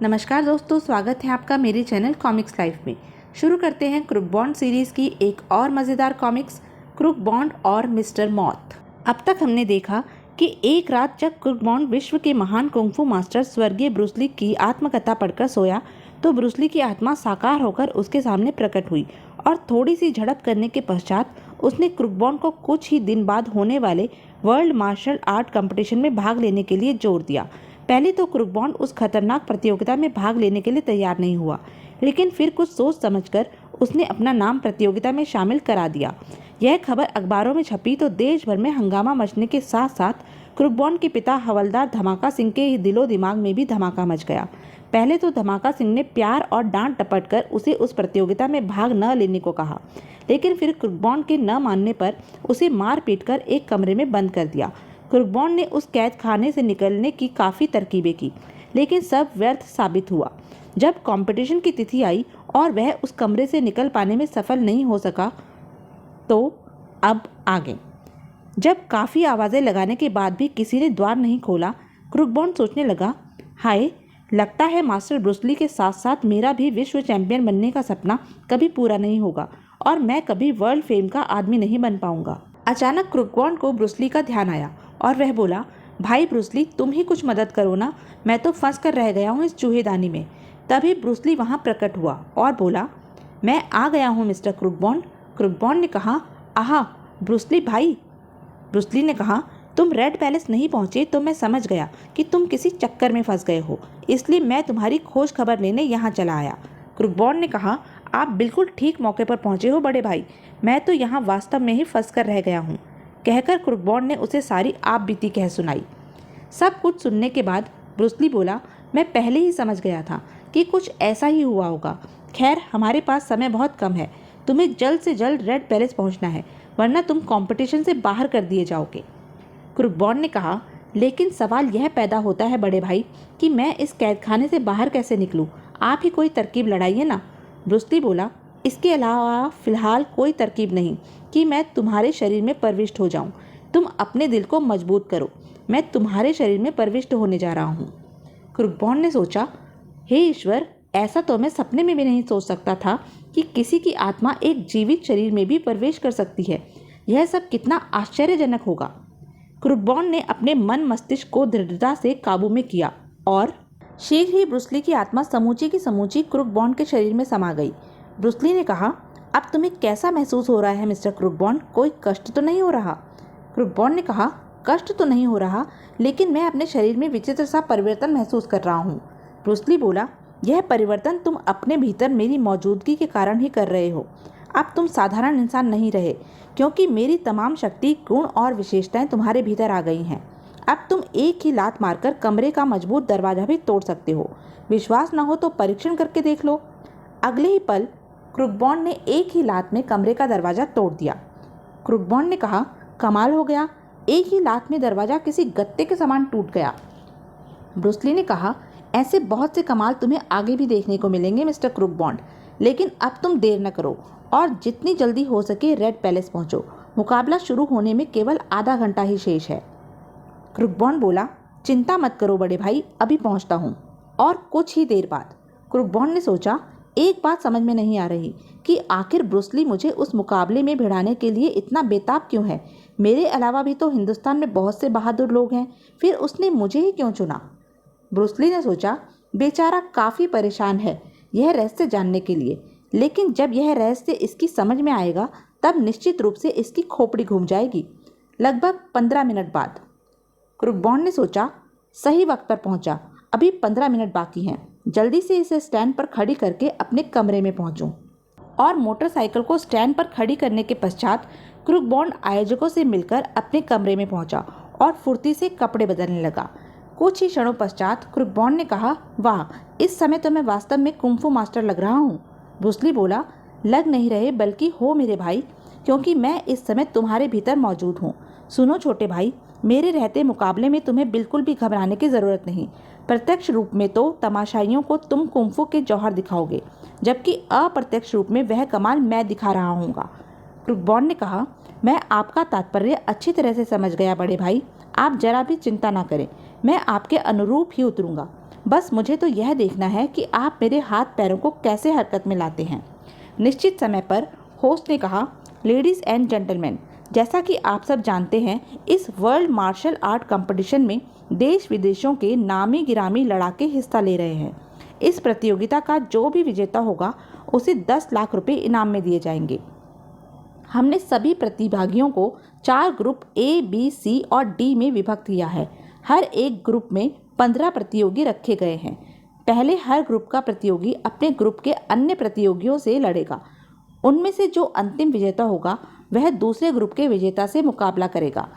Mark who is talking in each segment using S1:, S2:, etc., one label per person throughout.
S1: नमस्कार दोस्तों, स्वागत है आपका मेरे चैनल कॉमिक्स लाइफ में। शुरू करते हैं क्रूक बॉन्ड सीरीज़ की एक और मज़ेदार कॉमिक्स, क्रूक बॉन्ड और मिस्टर मॉथ। अब तक हमने देखा कि एक रात जब क्रूक बॉन्ड विश्व के महान कुंग-फू मास्टर स्वर्गीय ब्रूस ली की आत्मकथा पढ़कर सोया तो ब्रूस ली की आत्मा साकार होकर उसके सामने प्रकट हुई और थोड़ी सी झड़प करने के पश्चात उसने क्रूक बॉन्ड को कुछ ही दिन बाद होने वाले वर्ल्ड मार्शल आर्ट कंपटीशन में भाग लेने के लिए जोर दिया। पहले तो क्रूक बॉन्ड उस खतरनाक प्रतियोगिता में भाग लेने के लिए तैयार नहीं हुआ, लेकिन फिर कुछ सोच समझकर उसने अपना नाम प्रतियोगिता में शामिल करा दिया। यह खबर अखबारों में छपी तो देश भर में हंगामा मचने के साथ साथ क्रूक बॉन्ड के पिता हवलदार धमाका सिंह के दिलो दिमाग में भी धमाका मच गया। पहले तो धमाका सिंह ने प्यार और डांट टपट कर उसे उस प्रतियोगिता में भाग न लेने को कहा, लेकिन फिर क्रूक बॉन्ड के न मानने पर उसे मार पीट कर एक कमरे में बंद कर दिया। क्रूक बॉन्ड ने उस कैद खाने से निकलने की काफ़ी तरकीबें की, लेकिन सब व्यर्थ साबित हुआ। जब कंपटीशन की तिथि आई और वह उस कमरे से निकल पाने में सफल नहीं हो सका तो अब आगे। जब काफ़ी आवाज़ें लगाने के बाद भी किसी ने द्वार नहीं खोला, क्रूक बॉन्ड सोचने लगा, हाय, लगता है मास्टर ब्रूस ली के साथ साथ मेरा भी विश्व चैंपियन बनने का सपना कभी पूरा नहीं होगा और मैं कभी वर्ल्ड फेम का आदमी नहीं बन पाऊंगा। अचानक क्रूक बॉन्ड को ब्रूस ली का ध्यान आया और वह बोला, भाई ब्रूस ली, तुम ही कुछ मदद करो ना, मैं तो फंस कर रह गया हूँ इस चूहेदानी में। तभी ब्रूस ली वहाँ प्रकट हुआ और बोला, मैं आ गया हूँ mister crook bond. Crook bond ने कहा, आहा ब्रूस ली भाई। ब्रूस ली ने कहा, तुम रेड पैलेस नहीं पहुँचे तो मैं समझ गया कि तुम किसी चक्कर में फंस गए हो, इसलिए मैं तुम्हारी खोज खबर लेने यहाँ चला आया। क्रूक बॉन्ड ने कहा, आप बिल्कुल ठीक मौके पर पहुँचे हो बड़े भाई, मैं तो यहाँ वास्तव में ही फंस कर रह गया हूँ। कहकर क्रूक बॉन्ड ने उसे सारी आप बीती कह सुनाई। सब कुछ सुनने के बाद ब्रूस ली बोला, मैं पहले ही समझ गया था कि कुछ ऐसा ही हुआ होगा। खैर, हमारे पास समय बहुत कम है, तुम्हें जल्द से जल्द रेड पैलेस पहुंचना है, वरना तुम कंपटीशन से बाहर कर दिए जाओगे। क्रूक बॉन्ड ने कहा, लेकिन सवाल यह पैदा होता है बड़े भाई कि मैं इस कैद खाने से बाहर कैसे निकलूँ, आप ही कोई तरकीब लड़ाइए ना। ब्रूस ली बोला, इसके अलावा फ़िलहाल कोई तरकीब नहीं कि मैं तुम्हारे शरीर में प्रविष्ट हो जाऊं। तुम अपने दिल को मजबूत करो, मैं तुम्हारे शरीर में प्रविष्ट होने जा रहा हूं। क्रूक बॉन्ड ने सोचा, हे ईश्वर, ऐसा तो मैं सपने में भी नहीं सोच सकता था कि किसी की आत्मा एक जीवित शरीर में भी प्रवेश कर सकती है। यह सब कितना आश्चर्यजनक होगा। क्रूक बॉन्ड ने अपने मन मस्तिष्क को दृढ़ता से काबू में किया और शीघ्र ही ब्रूस ली की आत्मा समूची की समूची क्रूक बॉन्ड के शरीर में समा गई। ब्रूस ली ने कहा, अब तुम्हें कैसा महसूस हो रहा है मिस्टर क्रूक बॉन्ड, कोई कष्ट तो नहीं हो रहा? क्रूक बॉन्ड ने कहा, कष्ट तो नहीं हो रहा, लेकिन मैं अपने शरीर में विचित्र सा परिवर्तन महसूस कर रहा हूँ। ब्रूस ली बोला, यह परिवर्तन तुम अपने भीतर मेरी मौजूदगी के कारण ही कर रहे हो। अब तुम साधारण इंसान नहीं रहे, क्योंकि मेरी तमाम शक्ति, गुण और विशेषताएं तुम्हारे भीतर आ गई हैं। अब तुम एक ही लात मारकर कमरे का मजबूत दरवाजा भी तोड़ सकते हो। विश्वास न हो तो परीक्षण करके देख लो। अगले ही पल क्रूक बॉन्ड ने एक ही लात में कमरे का दरवाज़ा तोड़ दिया। क्रूक बॉन्ड ने कहा, कमाल हो गया, एक ही लात में दरवाज़ा किसी गत्ते के समान टूट गया। ब्रूस ली ने कहा, ऐसे बहुत से कमाल तुम्हें आगे भी देखने को मिलेंगे मिस्टर क्रूक बॉन्ड, लेकिन अब तुम देर न करो और जितनी जल्दी हो सके रेड पैलेस पहुंचो। मुकाबला शुरू होने में केवल आधा घंटा ही शेष है। क्रूक बॉन्ड बोला, चिंता मत करो बड़े भाई, अभी पहुँचता हूँ। और कुछ ही देर बाद क्रूक बॉन्ड ने सोचा, एक बात समझ में नहीं आ रही कि आखिर ब्रूस ली मुझे उस मुकाबले में भिड़ाने के लिए इतना बेताब क्यों है। मेरे अलावा भी तो हिंदुस्तान में बहुत से बहादुर लोग हैं, फिर उसने मुझे ही क्यों चुना? ब्रूस ली ने सोचा, बेचारा काफ़ी परेशान है यह रहस्य जानने के लिए, लेकिन जब यह रहस्य इसकी समझ में आएगा तब निश्चित रूप से इसकी खोपड़ी घूम जाएगी। लगभग 15 मिनट बाद क्रूक बॉन्ड ने सोचा, सही वक्त पर पहुंचा, अभी 15 मिनट बाकी हैं, जल्दी से इसे स्टैंड पर खड़ी करके अपने कमरे में पहुंचूं। और मोटरसाइकिल को स्टैंड पर खड़ी करने के पश्चात क्रूक बॉन्ड आयोजकों से मिलकर अपने कमरे में पहुंचा और फुर्ती से कपड़े बदलने लगा। कुछ ही क्षणों पश्चात क्रूक बॉन्ड ने कहा, वाह, इस समय तो मैं वास्तव में कुंग-फू मास्टर लग रहा हूँ। ब्रूस ली बोला, लग नहीं रहे बल्कि हो मेरे भाई, क्योंकि मैं इस समय तुम्हारे भीतर मौजूद हूँ। सुनो छोटे भाई, मेरे रहते मुकाबले में तुम्हें बिल्कुल भी घबराने की ज़रूरत नहीं। प्रत्यक्ष रूप में तो तमाशाइयों को तुम कुंग-फू के जौहर दिखाओगे, जबकि अप्रत्यक्ष रूप में वह कमाल मैं दिखा रहा हूँगा। क्रूक बॉन्ड ने कहा, मैं आपका तात्पर्य अच्छी तरह से समझ गया बड़े भाई, आप जरा भी चिंता ना करें, मैं आपके अनुरूप ही उतरूँगा। बस मुझे तो यह देखना है कि आप मेरे हाथ पैरों को कैसे हरकत में लाते हैं। निश्चित समय पर होस्ट ने कहा, लेडीज़ एंड जेंटलमैन, जैसा कि आप सब जानते हैं, इस वर्ल्ड मार्शल आर्ट कंपटीशन में देश विदेशों के नामी गिरामी लड़ाके हिस्सा ले रहे हैं। इस प्रतियोगिता का जो भी विजेता होगा उसे 10 लाख रुपए इनाम में दिए जाएंगे। हमने सभी प्रतिभागियों को 4 ग्रुप A, B, C और D में विभक्त किया है। हर एक ग्रुप में 15 प्रतियोगी रखे गए हैं। पहले हर ग्रुप का प्रतियोगी अपने ग्रुप के अन्य प्रतियोगियों से लड़ेगा। उनमें से जो अंतिम विजेता होगा वह दूसरे ग्रुप के विजेता से मुकाबला करेगा।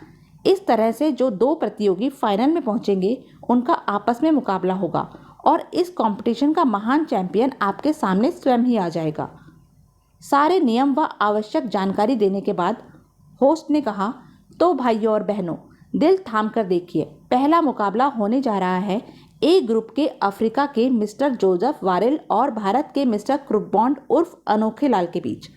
S1: इस तरह से जो 2 प्रतियोगी फाइनल में पहुंचेंगे उनका आपस में मुकाबला होगा और इस कंपटीशन का महान चैंपियन आपके सामने स्वयं ही आ जाएगा। सारे नियम व आवश्यक जानकारी देने के बाद होस्ट ने कहा, तो भाइयों और बहनों, दिल थाम कर देखिए, पहला मुकाबला होने जा रहा है ए ग्रुप के अफ्रीका के मिस्टर जोसेफ वारेल और भारत के मिस्टर क्रुकबॉन्ड उर्फ अनोखे लाल के बीच।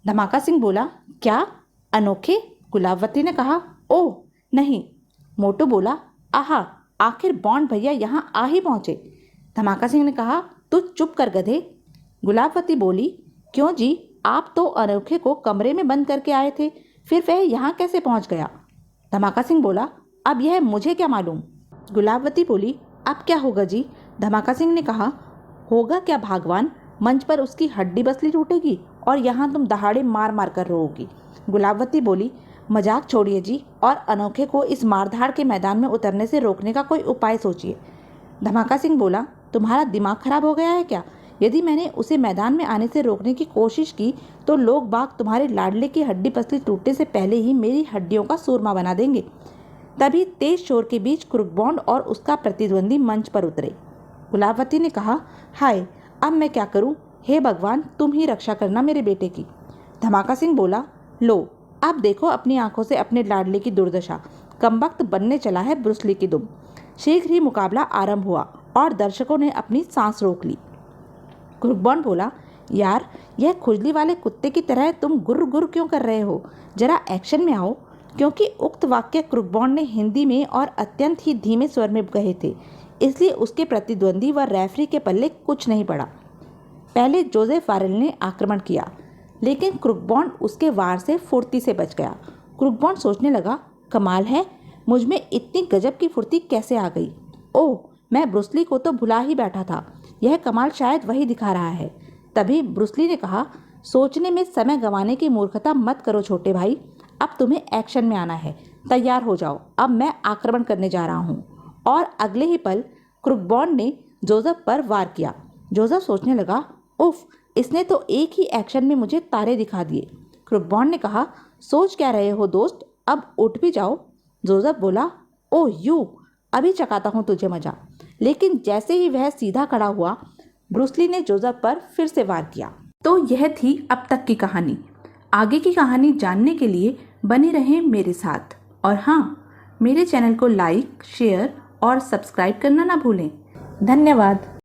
S1: धमाका सिंह बोला, क्या अनोखे? गुलाबवती ने कहा, ओह नहीं। मोटू बोला, आहा, आखिर बॉन्ड भैया यहाँ आ ही पहुँचे। धमाका सिंह ने कहा, तू चुप कर गधे। गुलाबवती बोली, क्यों जी, आप तो अनोखे को कमरे में बंद करके आए थे, फिर वह यहाँ कैसे पहुँच गया? धमाका सिंह बोला, अब यह मुझे क्या मालूम। गुलाबवती बोली, अब क्या होगा जी? धमाका सिंह ने कहा, होगा क्या भागवान, मंच पर उसकी हड्डी बसली टूटेगी और यहाँ तुम दहाड़े मार मार कर रोओगी। गुलाबवती बोली, मजाक छोड़िए जी और अनोखे को इस मारधाड़ के मैदान में उतरने से रोकने का कोई उपाय सोचिए। धमाका सिंह बोला, तुम्हारा दिमाग खराब हो गया है क्या? यदि मैंने उसे मैदान में आने से रोकने की कोशिश की तो लोग बाग तुम्हारे लाडले की हड्डी पसली टूटने से पहले ही मेरी हड्डियों का सूरमा बना देंगे। तभी तेज शोर के बीच क्रुकबॉन्ड और उसका प्रतिद्वंदी मंच पर उतरे। गुलाबवती ने कहा, हाय, अब मैं क्या करूं? हे भगवान, तुम ही रक्षा करना मेरे बेटे की। धमाका सिंह बोला, लो, अब देखो अपनी आंखों से अपने लाडले की दुर्दशा। कमबख्त बनने चला है ब्रूस ली की दुम। शीघ्र ही मुकाबला आरंभ हुआ और दर्शकों ने अपनी सांस रोक ली। क्रुकबॉन्ड बोला, यार, यह खुजली वाले कुत्ते की तरह तुम गुर्र गुर्र क्यों कर रहे हो? जरा एक्शन में आओ। क्योंकि उक्त वाक्य क्रुकबॉन्ड ने हिंदी में और अत्यंत ही धीमे स्वर में कहे थे, इसलिए उसके प्रतिद्वंदी व रेफरी के पल्ले कुछ नहीं पड़ा। पहले जोसेफ वारेल ने आक्रमण किया, लेकिन क्रुकबॉन्ड उसके वार से फुर्ती से बच गया। क्रुकबॉन्ड सोचने लगा, कमाल है, मुझ में इतनी गजब की फुर्ती कैसे आ गई? ओह, मैं ब्रूस ली को तो भुला ही बैठा था। यह कमाल शायद वही दिखा रहा है। तभी ब्रूस ली ने कहा, सोचने में समय गंवाने की मूर्खता मत करो छोटे भाई, अब तुम्हें एक्शन में आना है। तैयार हो जाओ, अब मैं आक्रमण करने जा रहा हूँ। और अगले ही पल क्रुकबॉन्ड ने जोसेफ पर वार किया। जोसेफ सोचने लगा, उफ, इसने तो एक ही एक्शन में मुझे तारे दिखा दिए। क्रुकबॉन्ड ने कहा, सोच क्या रहे हो दोस्त, अब उठ भी जाओ। जोसेफ बोला, ओह यू, अभी चकाता हूँ तुझे मजा। लेकिन जैसे ही वह सीधा खड़ा हुआ, ब्रूस ली ने जोसेफ पर फिर से वार किया। तो यह थी अब तक की कहानी। आगे की कहानी जानने के लिए बने रहें मेरे साथ। और हाँ, मेरे चैनल को लाइक, शेयर और सब्सक्राइब करना ना भूलें। धन्यवाद।